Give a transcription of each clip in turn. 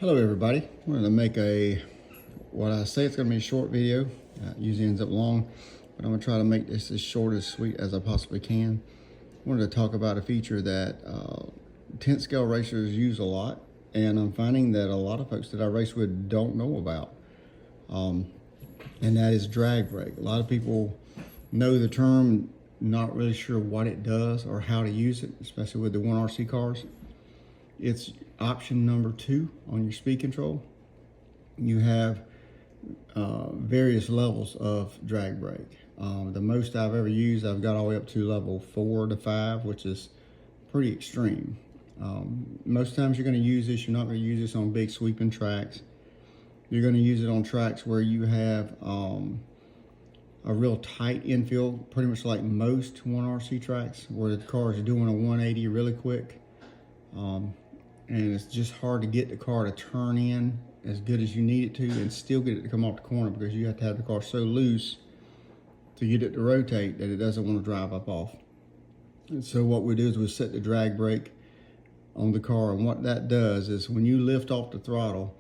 Hello everybody, I'm going to make what I say it's going to be a short video. Usually ends up long, but I'm going to try to make this as short as sweet as I possibly can. I wanted to talk about a feature that 10th scale racers use a lot, and I'm finding that a lot of folks that I race with don't know about, and that is drag brake. A lot of people know the term, not really sure what it does or how to use it, especially with the 1RC cars. It's option number 2 on your speed control. You have various levels of drag brake. The most I've ever used, I've got all the way up to level 4 to 5, which is pretty extreme. Most times you're going to use this, you're not going to use this on big sweeping tracks. You're going to use it on tracks where you have a real tight infield, pretty much like most 1RC tracks, where the car is doing a 180 really quick. And it's just hard to get the car to turn in as good as you need it to and still get it to come off the corner, because you have to have the car so loose to get it to rotate that it doesn't want to drive up off. And so what we do is we set the drag brake on the car, and what that does is when you lift off the throttle,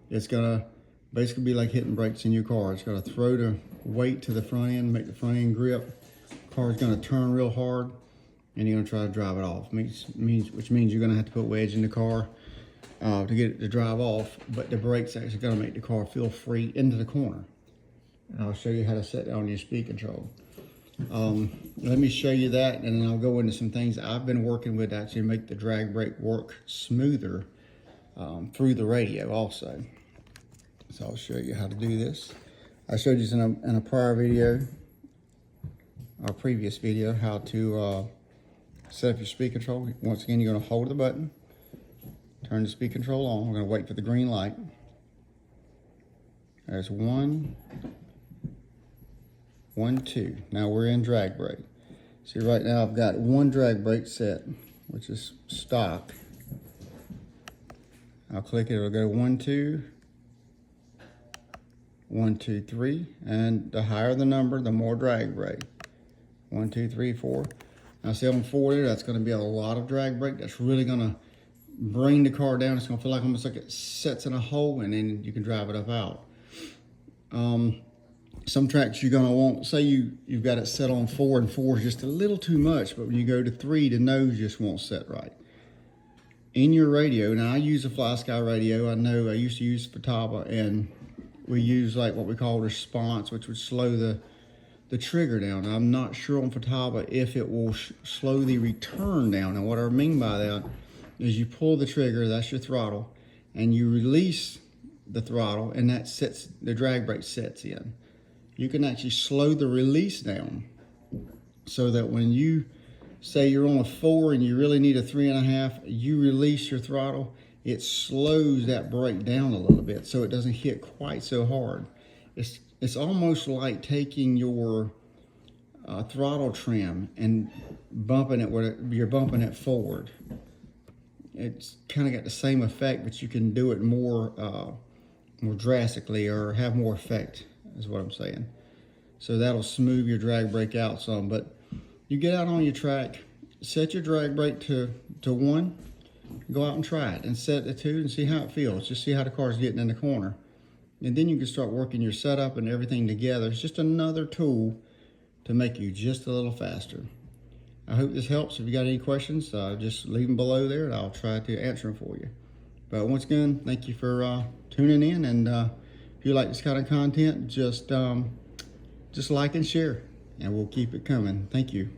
it's gonna basically be like hitting brakes in your car. It's gonna throw the weight to the front end, make the front end grip. The car is gonna turn real hard, and you're gonna try to drive it off, which means you're gonna have to put wedge in the car to get it to drive off, but the brake's actually gonna make the car feel free into the corner. And I'll show you how to set that on your speed control. Let me show you that, and then I'll go into some things I've been working with to actually make the drag brake work smoother through the radio also. So I'll show you how to do this. I showed you in a prior video, our previous video, how to set up your speed control. Once again, you're going to hold the button, turn the speed control on. We're going to wait for the green light. There's 1, 1, 2. Now we're in drag brake. See, right now I've got one drag brake set, which is stock. I'll click it, it'll go 1, 2, 1, 2, 3, and the higher the number, the more drag brake. 1, 2, 3, 4. Now see on 40, that's going to be a lot of drag brake. That's really going to bring the car down. It's going to feel like almost like it sets in a hole, and then you can drive it up out. Some tracks you're going to want, say you've got it set on 4, and 4 is just a little too much, but when you go to 3, the nose just won't set right. In your radio, now I use a FlySky radio. I know I used to use Futaba, and we use like what we call response, which would slow the trigger down. I'm not sure on Futaba if it will slow the return down. And what I mean by that is you pull the trigger, that's your throttle, and you release the throttle, and that sets, the drag brake sets in. You can actually slow the release down so that when you say you're on a 4 and you really need a 3.5, you release your throttle, it slows that brake down a little bit so it doesn't hit quite so hard. It's almost like taking your throttle trim and bumping it where you're bumping it forward. It's kind of got the same effect, but you can do it more drastically, or have more effect, is what I'm saying. So that'll smooth your drag brake out some. But you get out on your track, set your drag brake to 1, go out and try it, and set it to 2 and see how it feels. Just see how the car's getting in the corner. And then you can start working your setup and everything together. It's just another tool to make you just a little faster. I hope this helps. If you got any questions, just leave them below there, and I'll try to answer them for you. But once again, thank you for tuning in. And if you like this kind of content, just like and share, and we'll keep it coming. Thank you.